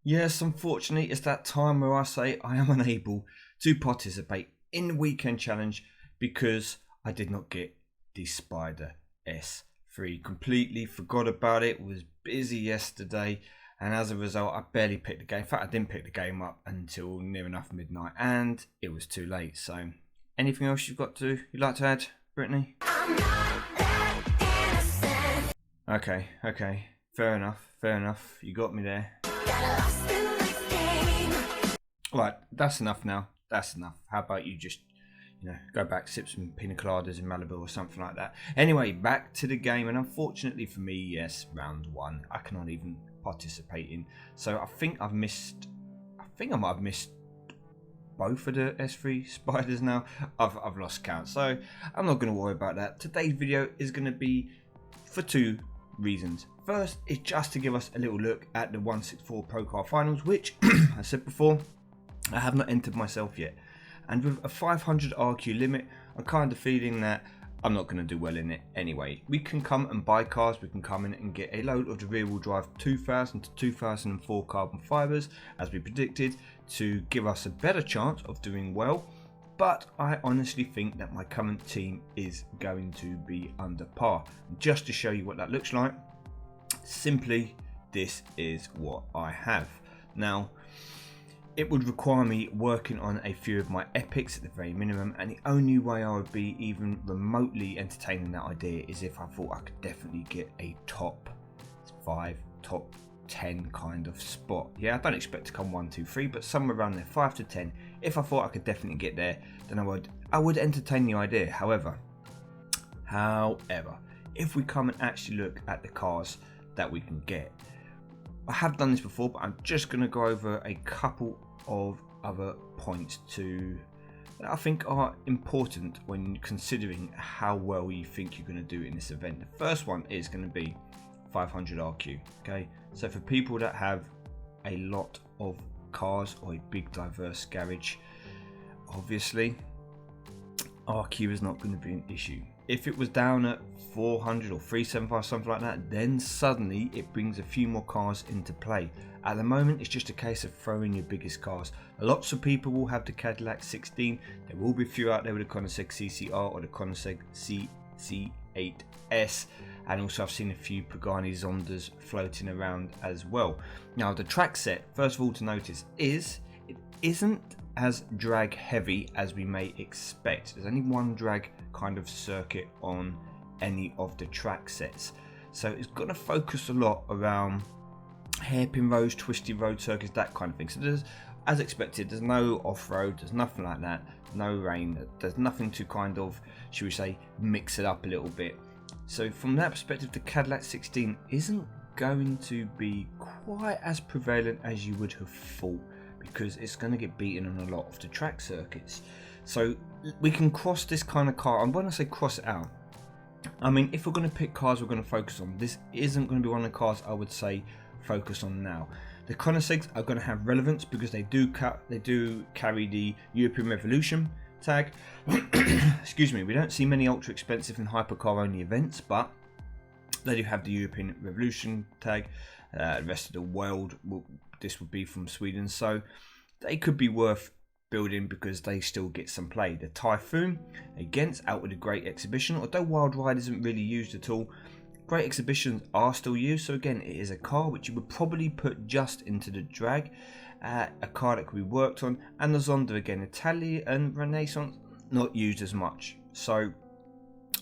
Yes, unfortunately, it's that time where I say I am unable to participate in the weekend challenge because I did not get the Spider S3. Completely forgot about it, was busy yesterday, and as a result, I barely picked the game. In fact, I didn't pick the game up until near enough midnight, and it was too late. So, anything else you'd like to add, Brittany? Okay, fair enough. You got me there. Right, that's enough now. That's enough. How about you just, go back, sip some pina coladas in Malibu or something like that. Anyway, back to the game, and unfortunately for me, yes, round one, I cannot even participate in. So I think I might have missed both of the S3 spiders now. I've lost count, so I'm not going to worry about that. Today's video is going to be for two reasons. First is just to give us a little look at the 164 Pro Car Finals, which I said before, I have not entered myself yet, and with a 500 RQ limit, I'm kind of feeling that I'm not going to do well in it anyway. We can come and buy cars, we can come in and get a load of the rear wheel drive 2000 to 2004 carbon fibers as we predicted, to give us a better chance of doing well. But I honestly think that my current team is going to be under par. Just to show you what that looks like, simply this is what I have. Now, it would require me working on a few of my epics at the very minimum, and the only way I would be even remotely entertaining that idea is if I thought I could definitely get a top 5, top 10 kind of spot. Yeah, I don't expect to come 1, 2, 3, but somewhere around there, 5 to 10. If I thought I could definitely get there, then I would entertain the idea. However, if we come and actually look at the cars that we can get, I have done this before, but I'm just going to go over a couple of other points that I think are important when considering how well you think you're going to do in this event. The first one is going to be 500 RQ. Okay, so for people that have a lot of cars or a big diverse garage, obviously RQ is not going to be an issue. If it was down at 400 or 375, something like that, then suddenly it brings a few more cars into play. At the moment, it's just a case of throwing your biggest cars. Lots of people will have the Cadillac 16. There will be a few out there with the Koenigsegg CCR or the Koenigsegg C8S. And also I've seen a few Pagani Zondas floating around as well. Now the track set, first of all to notice, is it isn't as drag heavy as we may expect. There's only one drag kind of circuit on any of the track sets, so it's going to focus a lot around hairpin roads, twisty road circuits, that kind of thing. So there's, as expected, there's no off-road, there's nothing like that, no rain, there's nothing to kind of, should we say, mix it up a little bit. So from that perspective, the Cadillac 16 isn't going to be quite as prevalent as you would have thought, because it's going to get beaten on a lot of the track circuits. So we can cross this kind of car, and when I say cross it out, I mean if we're going to pick cars we're going to focus on, this isn't going to be one of the cars I would say focus on now. The Koenigseggs are going to have relevance because they do carry the European Revolution tag. Excuse me, we don't see many ultra expensive and hypercar only events, but they do have the European Revolution tag. The rest of the world, this would be from Sweden, so they could be worth building because they still get some play. The Typhoon, again, it's out with a great exhibition, although Wild Ride isn't really used at all. Great exhibitions are still used, so again, it is a car which you would probably put just into the drag, a car that could be worked on. And the Zonda, again, Italy and Renaissance, not used as much. So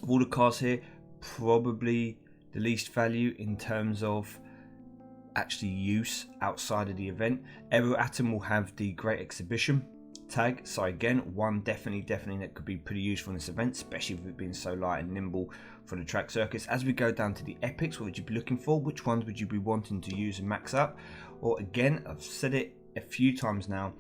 of all the cars here, probably the least value in terms of actually use outside of the event. Aero Atom will have the Great Exhibition tag, so again, one definitely that could be pretty useful in this event, especially with it being so light and nimble for the track circuits. As we go down to the epics, what would you be looking for? Which ones would you be wanting to use and max up? Or again, I've said it a few times now,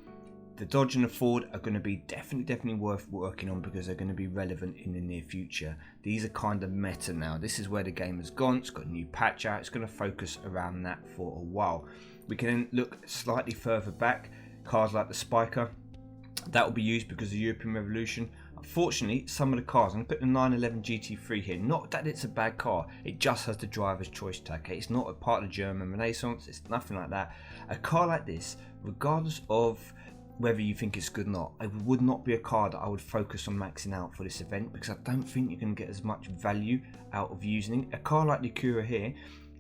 the Dodge and the Ford are going to be definitely worth working on because they're going to be relevant in the near future. These are kind of meta now. This is where the game has gone. It's got a new patch out. It's going to focus around that for a while. We can then look slightly further back. Cars like the Spiker, that will be used because of the European Revolution. Unfortunately, some of the cars, I'm going to put the 911 GT3 here, not that it's a bad car, it just has the driver's choice tag. Okay? It's not a part of the German Renaissance, it's nothing like that. A car like this, regardless of whether you think it's good or not, it would not be a car that I would focus on maxing out for this event, because I don't think you're going to get as much value out of using it. A car like the Acura here,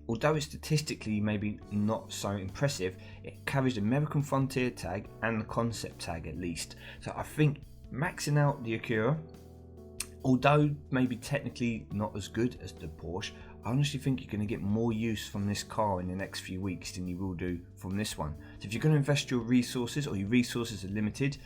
although it's statistically maybe not so impressive, it carries the American Frontier tag and the concept tag at least. So I think maxing out the Acura, although maybe technically not as good as the Porsche, I honestly think you're going to get more use from this car in the next few weeks than you will do from this one. So if you're going to invest your resources, or your resources are limited,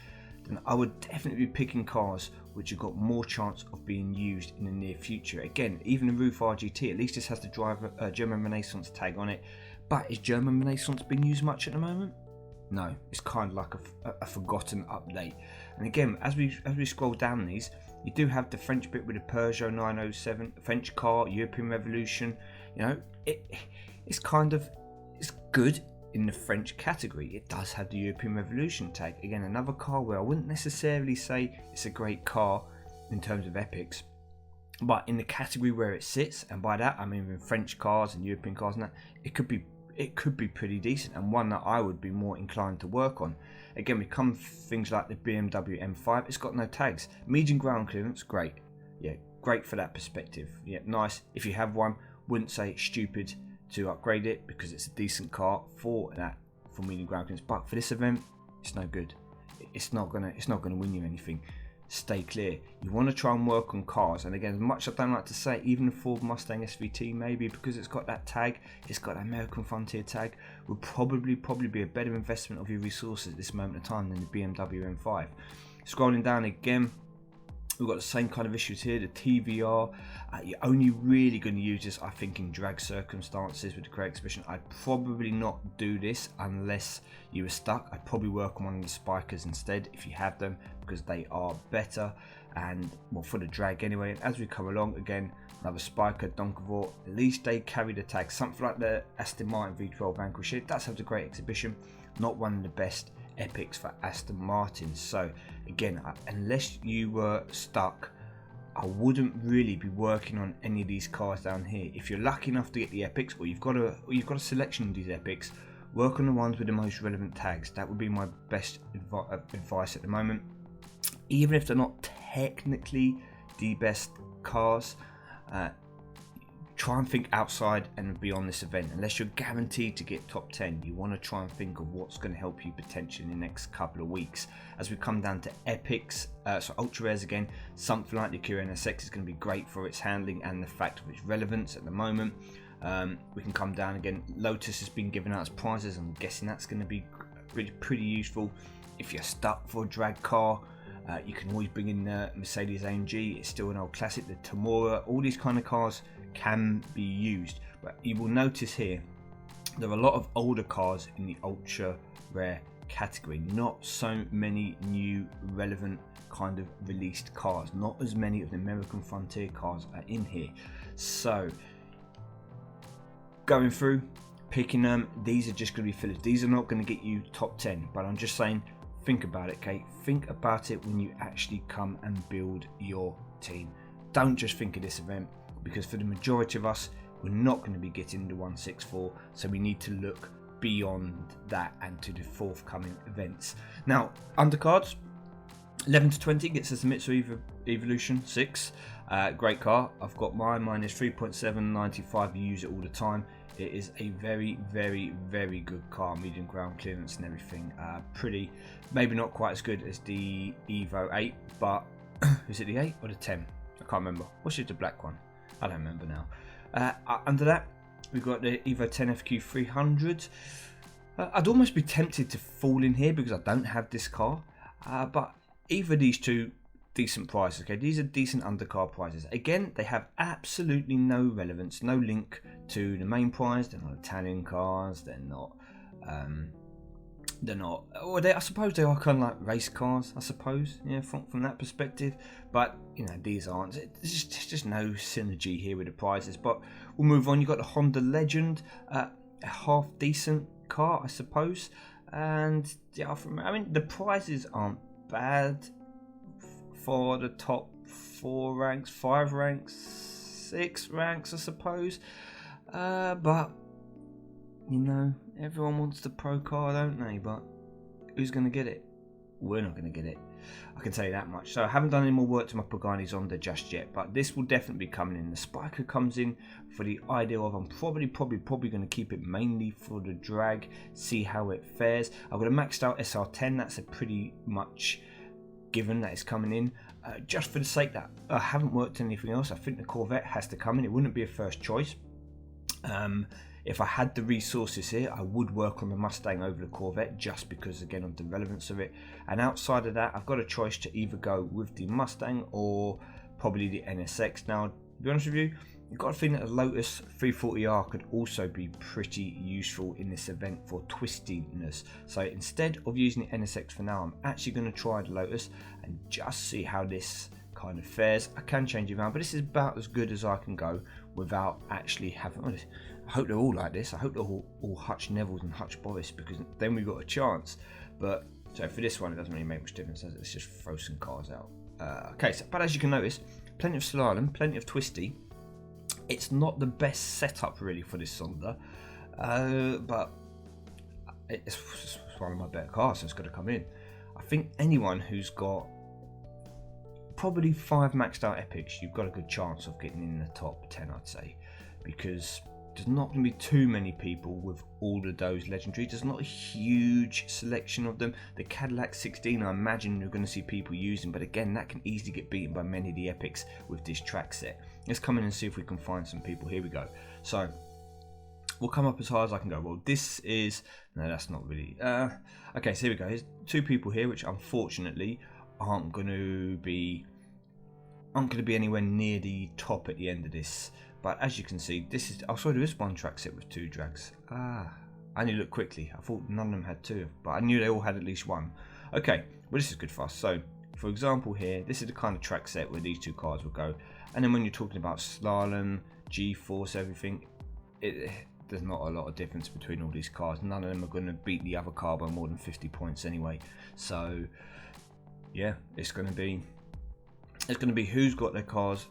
then I would definitely be picking cars which have got more chance of being used in the near future. Again, even the Roof RGT, at least this has the German Renaissance tag on it. But is German Renaissance being used much at the moment? No, it's kind of like a forgotten update. And again, as we scroll down these, you do have the French bit with the Peugeot 907, French car, European Revolution. You know, it's good in the French category. It does have the European Revolution tag. Again, another car where I wouldn't necessarily say it's a great car in terms of epics, but in the category where it sits, and by that I mean in French cars and European cars and that, it could be pretty decent, and one that I would be more inclined to work on. Again, we come things like the BMW M5. It's got no tags. Medium ground clearance, great. Yeah, great for that perspective. Yeah, nice. If you have one, wouldn't say it's stupid to upgrade it, because it's a decent car for medium ground clearance. But for this event, it's no good. It's not gonna win you anything. Stay clear. You want to try and work on cars, and again, as much as I don't like to say, even the Ford Mustang SVT, maybe because it's got that tag, it's got that American Frontier tag, would probably be a better investment of your resources at this moment of time than the BMW M5. Scrolling down again, we've got the same kind of issues here. The TVR, you're only really going to use this, I think, in drag circumstances with the correct exhibition. I'd probably not do this unless you were stuck. I'd probably work on one of the spikers instead if you have them, because they are better, and well, for the drag anyway. And as we come along, again, another spiker, Donkavort, at least they carry the tag. Something like the Aston Martin V12 Vanquish, it does have the great exhibition, not one of the best epics for Aston Martin. So again, unless you were stuck, I wouldn't really be working on any of these cars down here. If you're lucky enough to get the epics, or you've got a selection of these epics, work on the ones with the most relevant tags. That would be my best advice at the moment. Even if they're not technically the best cars, try and think outside and beyond this event. Unless you're guaranteed to get top 10, you want to try and think of what's going to help you potentially in the next couple of weeks. As we come down to epics, so ultra rares again, something like the Acura NSX is going to be great for its handling and the fact of its relevance at the moment. We can come down again, Lotus has been giving out as prizes. I'm guessing that's going to be pretty useful. If you're stuck for a drag car, you can always bring in the Mercedes AMG. It's still an old classic. The Tamura, all these kind of cars can be used. But you will notice here there are a lot of older cars in the ultra rare category. Not so many new relevant kind of released cars. Not as many of the American Frontier cars are in here. So going through, picking them, these are just going to be fillers. These are not going to get you top 10, but I'm just saying, think about it, okay? Think about it when you actually come and build your team. Don't just think of this event, because for the majority of us, we're not going to be getting the 164, so we need to look beyond that and to the forthcoming events. Now, undercards, 11 to 20 gets us the Mitsubishi Evolution 6. Great car. I've got mine is 3.795. You use it all the time. It is a very, very, very good car. Medium ground clearance and everything. Pretty, maybe not quite as good as the Evo 8, but is it the 8 or the 10? I can't remember. What's it, the black one? I don't remember now. Under that, we've got the Evo 10 FQ 300. I'd almost be tempted to fall in here because I don't have this car, but either these two, decent prices. Okay, these are decent undercar prices. Again, they have absolutely no relevance, no link to the main prize. They're not Italian cars. They're not. Or I suppose they are kind of like race cars. I suppose, yeah, from that perspective. But you know, these aren't. There's just no synergy here with the prices. But we'll move on. You've got the Honda Legend, a half decent car, I suppose. And yeah, I mean, the prices aren't bad for the top 4 ranks, 5 ranks, 6 ranks, I suppose. But you know, everyone wants the pro car, don't they? But who's going to get it? We're not going to get it. I can tell you that much. So I haven't done any more work to my Pagani Zonda just yet, but this will definitely be coming in. The Spiker comes in for the idea of I'm probably going to keep it mainly for the drag, see how it fares. I've got a maxed out SR10. That's a pretty much given that it's coming in. Just for the sake that I haven't worked on anything else, I think the Corvette has to come in. It wouldn't be a first choice. If I had the resources here, I would work on the Mustang over the Corvette, just because again of the relevance of it. And outside of that, I've got a choice to either go with the Mustang or probably the NSX. Now, to be honest with you, you've got to think that a Lotus 340R could also be pretty useful in this event for twistiness. So instead of using the NSX for now, I'm actually going to try the Lotus and just see how this kind of fares. I can change it around, but this is about as good as I can go without actually having. I hope they're all like this. I hope they're all Hutch Nevilles and Hutch Boris, because then we've got a chance. But so for this one, it doesn't really make much difference. Let's just throw some cars out. Okay, so, but as you can notice, plenty of slalom, plenty of twisty. It's not the best setup really for this Zonda, but it's one of my better cars, so it's got to come in. I think anyone who's got probably 5 maxed out epics, you've got a good chance of getting in the top 10, I'd say, because there's not going to be too many people with all of those legendaries. There's not a huge selection of them. The Cadillac 16, I imagine you're going to see people using, but again, that can easily get beaten by many of the epics with this track set. Let's come in and see if we can find some people. Here we go. So we'll come up as high as I can go. Well, this is, no, that's not really, okay, so here we go. Here's 2 people here, which unfortunately aren't going to be anywhere near the top at the end of this. But as you can see, this is, oh sorry, there is one track set with 2 drags. I only looked quickly. I thought none of them had 2, but I knew they all had at least 1. Okay, well this is good for us. So for example here, this is the kind of track set where these 2 cars will go. And then when you're talking about slalom, G-force, everything, there's not a lot of difference between all these cars. None of them are going to beat the other car by more than 50 points anyway. So yeah, it's going to be who's got their cars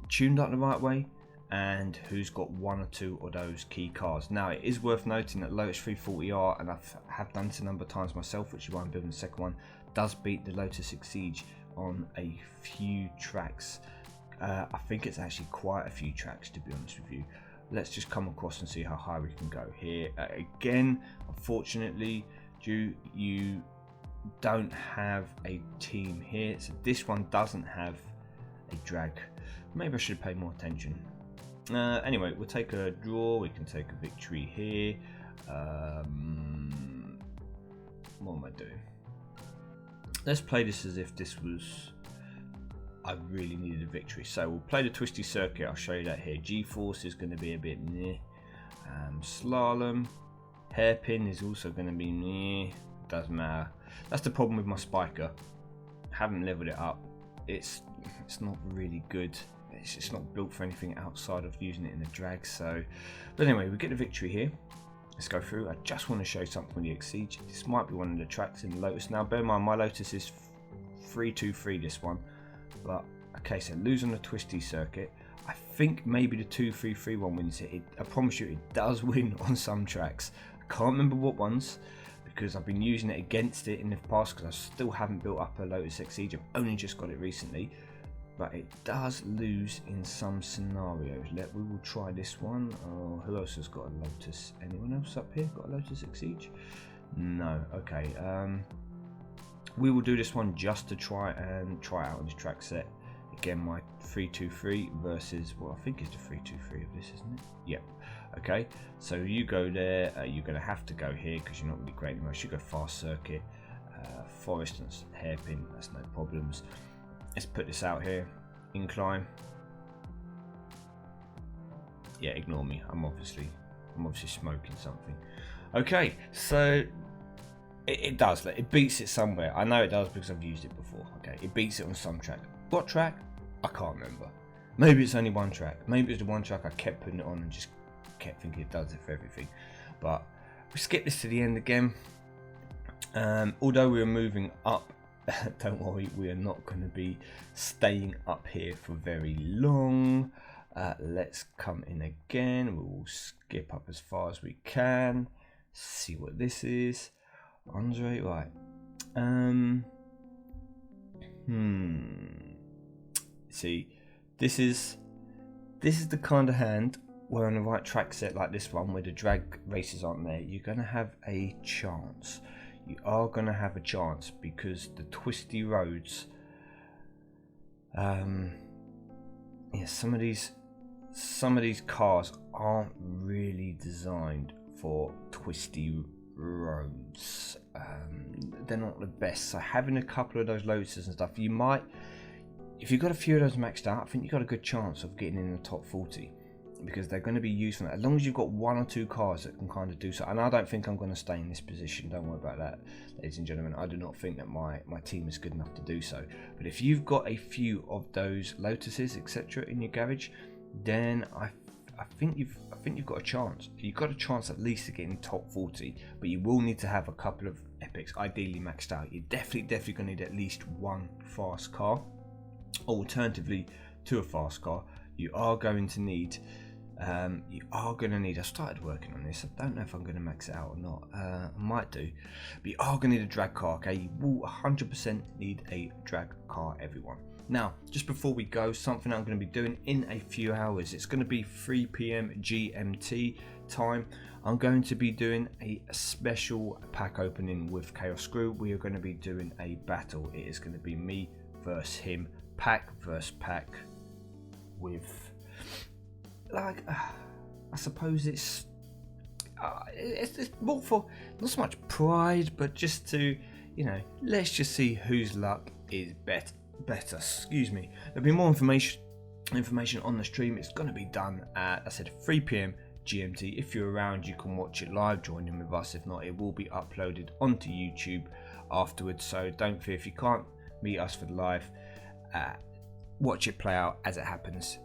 tuned up the right way and who's got 1 or 2 of those key cars. Now it is worth noting that Lotus 340R, and I have done this a number of times myself, which is why I'm building the second one, does beat the Lotus Exige on a few tracks. I think it's actually quite a few tracks, to be honest with you. Let's just come across and see how high we can go here. Again, unfortunately, you don't have a team here, so this one doesn't have a drag. Maybe I should pay more attention. Anyway, we'll take a draw, we can take a victory here. What am I doing? Let's play this as if this was, I really needed a victory. So we'll play the twisty circuit, I'll show you that here. G-force is going to be a bit meh. Slalom, hairpin is also going to be meh. Doesn't matter. That's the problem with my Spiker. Haven't leveled it up. It's not really good. It's just not built for anything outside of using it in the drag. So, but anyway, we get the victory here. Let's go through. I just want to show something with the Exige. This might be one of the tracks in the Lotus. Now, bear in mind, my Lotus is 323. This one, but okay. So lose on the twisty circuit. I think maybe the 233 one wins it. I promise you, it does win on some tracks. I can't remember what ones, because I've been using it against it in the past, because I still haven't built up a Lotus Exige. I've only just got it recently, but it does lose in some scenarios. We will try this one. Oh, who else has got a Lotus? Anyone else up here got a Lotus Exige? No. Okay. We will do this one just to try out on this track set. Again, my 323 versus, well, I think it's the 323 of this, isn't it? Yep. Okay, so you go there, you're going to have to go here because you're not really great anymore. You go fast circuit, forest and hairpin, that's no problems. Let's put this out here, incline. Yeah, ignore me, I'm obviously smoking something. Okay, so it does, it beats it somewhere. I know it does because I've used it before. Okay, it beats it on some track. What track? I can't remember. Maybe it's only one track. Maybe it's the one track I kept putting it on and just kept thinking it does it for everything. But we skip this to the end again. Although we were moving up don't worry, we are not going to be staying up here for very long. Let's come in again. We'll skip up as far as we can. See what this is. Andre, right. See, this is the kind of hand where on the right track set like this one, where the drag races aren't there, you're going to have a chance. You are going to have a chance because the twisty roads, yeah, some of these cars aren't really designed for twisty roads. They're not the best. So having a couple of those Lotuses and stuff, you might, if you've got a few of those maxed out, I think you've got a good chance of getting in the top 40. Because they're going to be used for that. As long as you've got one or two cars that can kind of do so. And I don't think I'm going to stay in this position. Don't worry about that, ladies and gentlemen. I do not think that my team is good enough to do so. But if you've got a few of those Lotuses, etc., in your garage, then I think you've got a chance. You've got a chance at least to get in top 40. But you will need to have a couple of epics, ideally maxed out. You're definitely going to need at least one fast car. Alternatively, to a fast car, you are going to need. I started working on this. I don't know if I'm going to max it out or not. I might do. But you are going to need a drag car, okay? You will 100% need a drag car, everyone. Now, just before we go, something I'm going to be doing in a few hours. It's going to be 3 PM GMT time. I'm going to be doing a special pack opening with KaosScrew. We are going to be doing a battle. It is going to be me versus him. Pack versus pack with... like, I suppose it's more for not so much pride, but just to, you know, let's just see whose luck is better. Excuse me. There'll be more information on the stream. It's going to be done at, I said, 3 PM GMT. If you're around, you can watch it live, join in with us. If not, it will be uploaded onto YouTube afterwards. So don't fear if you can't meet us for the live. Watch it play out as it happens.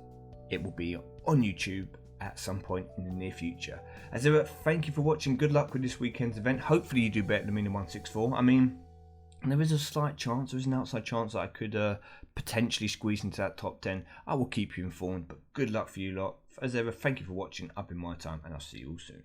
It will be on YouTube at some point in the near future. As ever, thank you for watching. Good luck with this weekend's event. Hopefully you do better than me in 164. I mean, there is a slight chance, there is an outside chance that I could potentially squeeze into that top 10. I will keep you informed, but good luck for you lot. As ever, thank you for watching. I've been MyTyme, and I'll see you all soon.